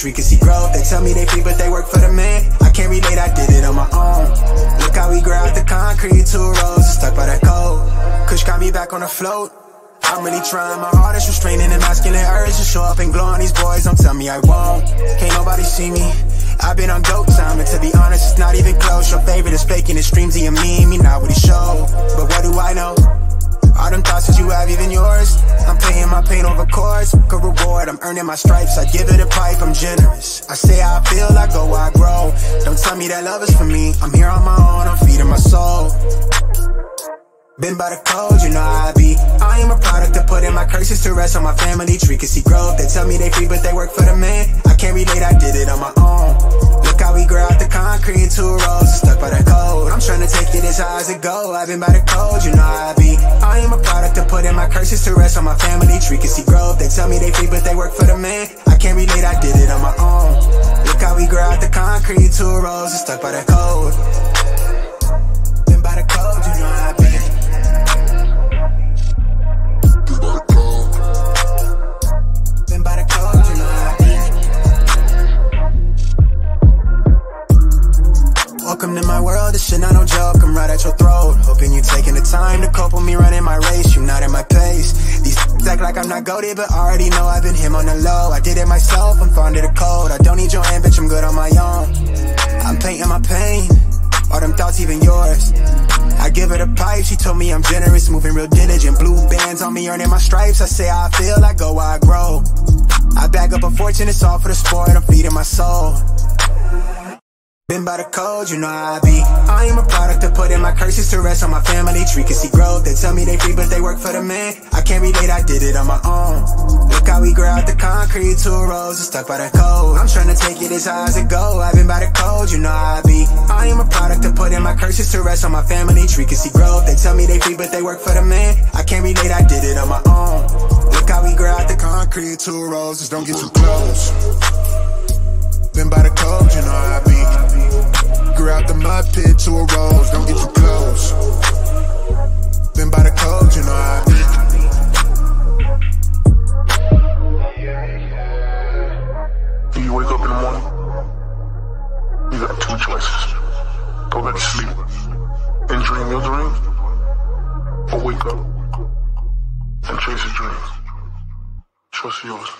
We can see growth, they tell me they free but they work for the man. I can't relate, I did it on my own. Look how we grow out the concrete, 2 rows, stuck by that code. Kush got me back on the float. I'm really trying my hardest, restraining and masculine urge to show up and glow on these boys, don't tell me I won't. Can't nobody see me, I've been on dope time, and to be honest, it's not even close. Your favorite is faking his streams, he a meme, me not what he show. But what do I know? All them thoughts that you have, even yours. I'm paying my pain over chords. Good reward, I'm earning my stripes. I give it a pipe, I'm generous. I say how I feel, I go where I grow. Don't tell me that love is for me. I'm here on my own, I'm feeding my soul. Been by the code, you know how I be. I am a product of putting my curses to rest on my family tree. Can see growth, they tell me they free but they work for the man. I can't relate, I did it on my own. Look how we grow out the concrete, 2 rows, stuck by that code. I'm trying to take it as high as it go. I've been by the code, you know how I be. I am a product of putting my curses to rest on my family tree. Can see growth, they tell me they free but they work for the man. I can't relate, I did it on my own. Look how we grow out the concrete, 2 rows, stuck by that code. Been by the code, you know how I be. Been by the code, you know how I be. Welcome to my world, this shit not no joke, I'm right at your throat. Hoping you taking the time to cope with me running my race, you not at my pace. These act like I'm not goated, but already know I've been him on the low. I did it myself, I'm fond of the code. I don't need your hand, bitch, I'm good on my own. I'm painting my pain, all them thoughts even yours. I give her the pipe, she told me I'm generous, moving real diligent. Blue bands on me, earning my stripes. I say how I feel, I go where I grow. I bag up a fortune, it's all for the sport, I'm feeding my soul. Been by the code, you know how I be. I am a product of putting my curses to rest on my family tree. Can see growth, they tell me they free but they work for the man. I can't relate, I did it on my own. Look how we grow out the concrete, 2 rows, stuck by the code. I'm trying to take it as high as it go. I've been by the code, you know how I be. I am a product of putting my curses to rest on my family tree. Can see growth, they tell me they free but they work for the man. I can't relate, I did it on my own. Look how we grow out the concrete, 2 rows, just don't get too close. Been by the code, you know how I be. Grew out the mud pit to a rose, don't get too close. Been by the code, you know how I be. When you wake up in the morning, you got 2 choices. Go back to sleep and dream your dream, or wake up and chase your dreams. Choice yours.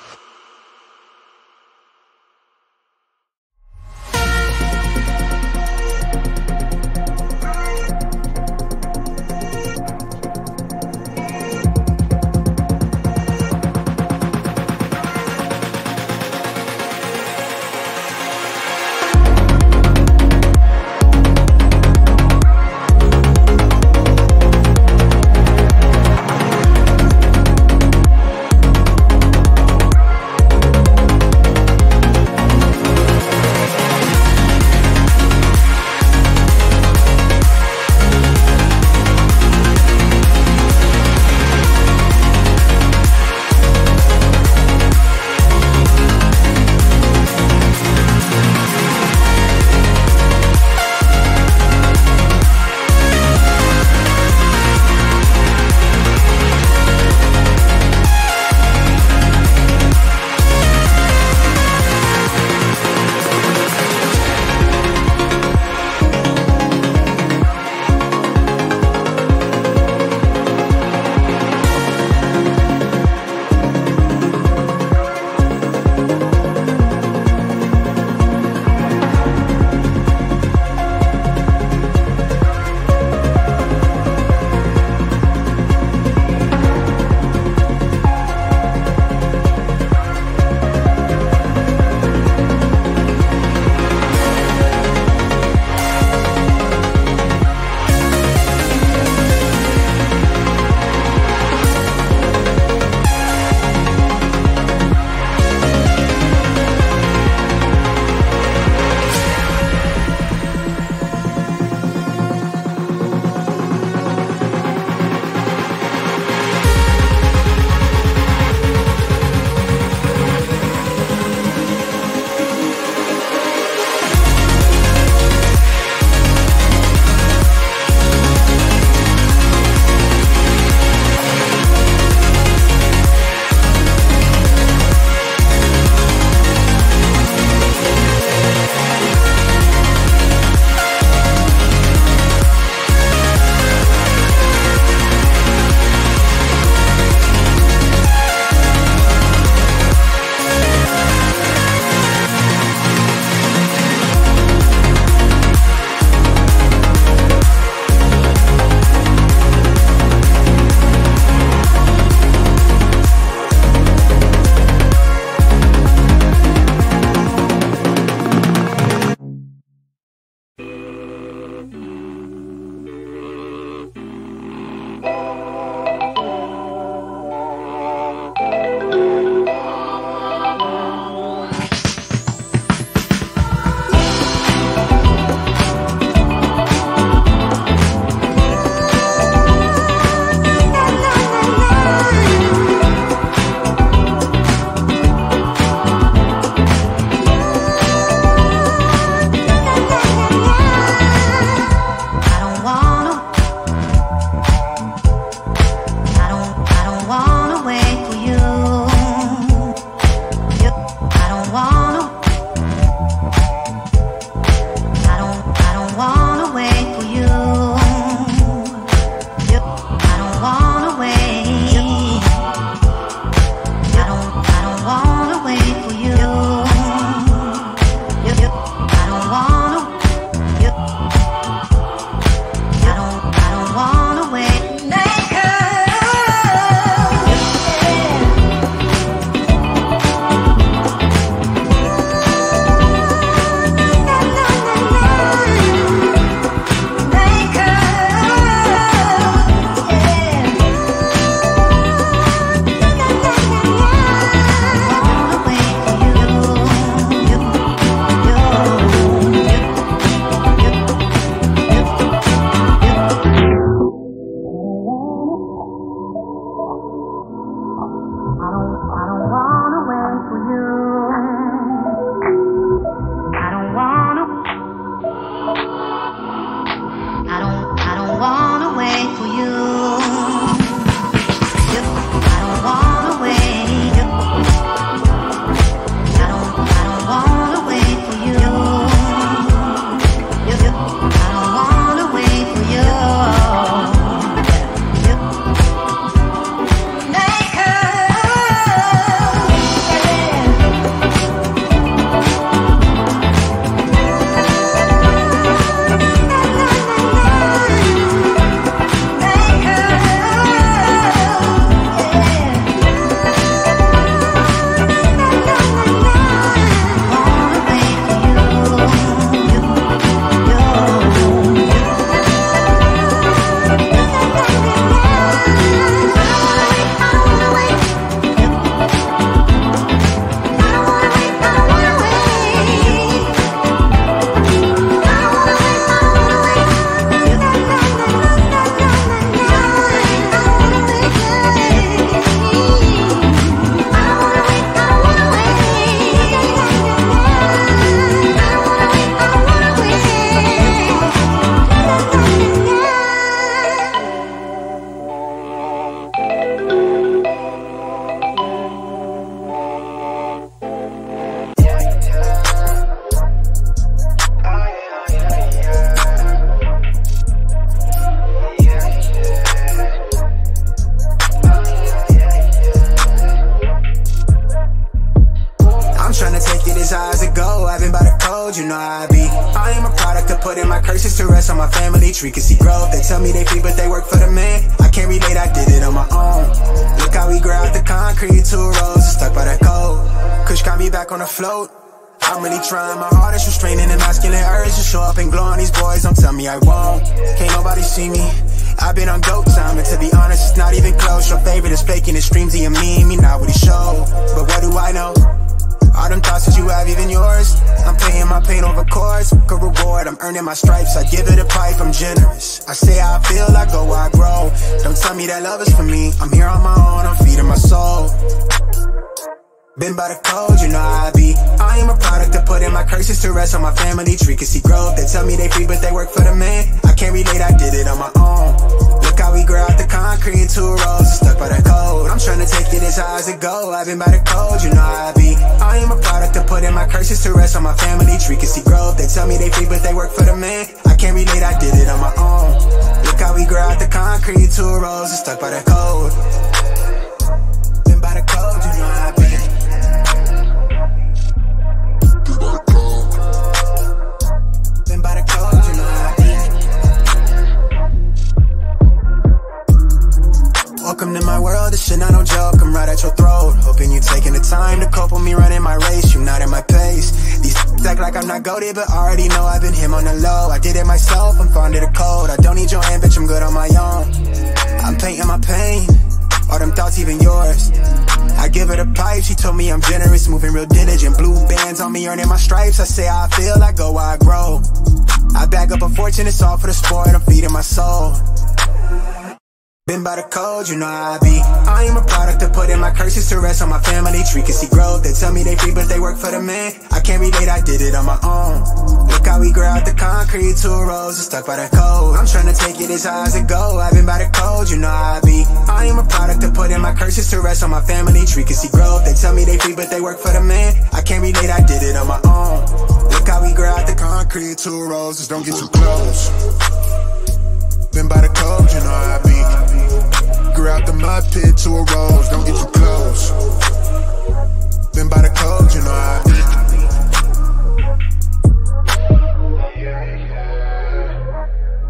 take it as high as it go. I've been by the code, you know how I be. I am a product of putting my curses to rest on my family tree. Can see growth, they tell me they free but they work for the man. I can't relate, I did it on my own. Look how we grow out the concrete, 2 rows stuck by that code. Kush got me back on the float. I'm really trying my hardest, restraining and masculine urge to show up and glow on these boys. Don't tell me I won't, can't nobody see me. I've been on dope time, and to be honest, it's not even close. Your favorite is faking his streams, he and me not what he show. But what do I know? All them thoughts that you have, even yours. I'm paying my pain over chords. Good reward, I'm earning my stripes. I give it a pipe, I'm generous. I say how I feel, I go where I grow. Don't tell me that love is for me. I'm here on my own, I'm feeding my soul. Been by the code, you know how I be. I am a product of putting my curses to rest on my family tree. Can see growth, they tell me they free but they work for the man. I can't relate, I did it on my own. Look how we grow out the concrete, 2 rows stuck by the code. I'm trying to take it as high as it go. I've been by the code, you know how I be. I am a product of putting my curses to rest on my family tree. Can see growth, they tell me they free but they work for the man. I can't relate, I did it on my own. Look how we grow out the concrete, 2 rows stuck by the code. Been by the code, you know how I be. Been by the code, you know how I be. Welcome to my world, this shit not no joke, I'm right at your throat. Hoping you taking the time to cope with me running my race, you not at my pace. These act like I'm not goated, but already know I've been him on the low. I did it myself, I'm fond of the code. I don't need your hand, bitch, I'm good on my own. I'm painting my pain, all them thoughts even yours. I give her the pipe, she told me I'm generous, moving real diligent. Blue bands on me, earning my stripes. I say how I feel, I go where I grow. I bag up a fortune, it's all for the sport, I'm feeding my soul. Been by the code, you know how I be. I am a product of putting my curses to rest on my family tree. Can see growth, they tell me they free but they work for the man. I can't relate, I did it on my own. Look how we grow out the concrete, 2 rows stuck by the code. I'm trying to take it as high as it go. I've been by the code, you know how I be. I am a product of putting my curses to rest on my family tree. Can see growth, they tell me they free but they work for the man. I can't relate, I did it on my own. Look how we grow out the concrete, 2 rows, just don't get too close. Been by the code, you know how I be. Grew out the mud pit, 2 rows, don't get too close. Been by the code, you know how I be.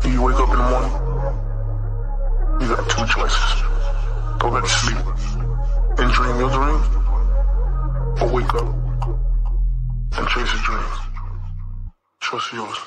When you wake up in the morning, you got 2 choices. Go back to sleep and dream your dream, or wake up and chase your dreams. Choice is yours.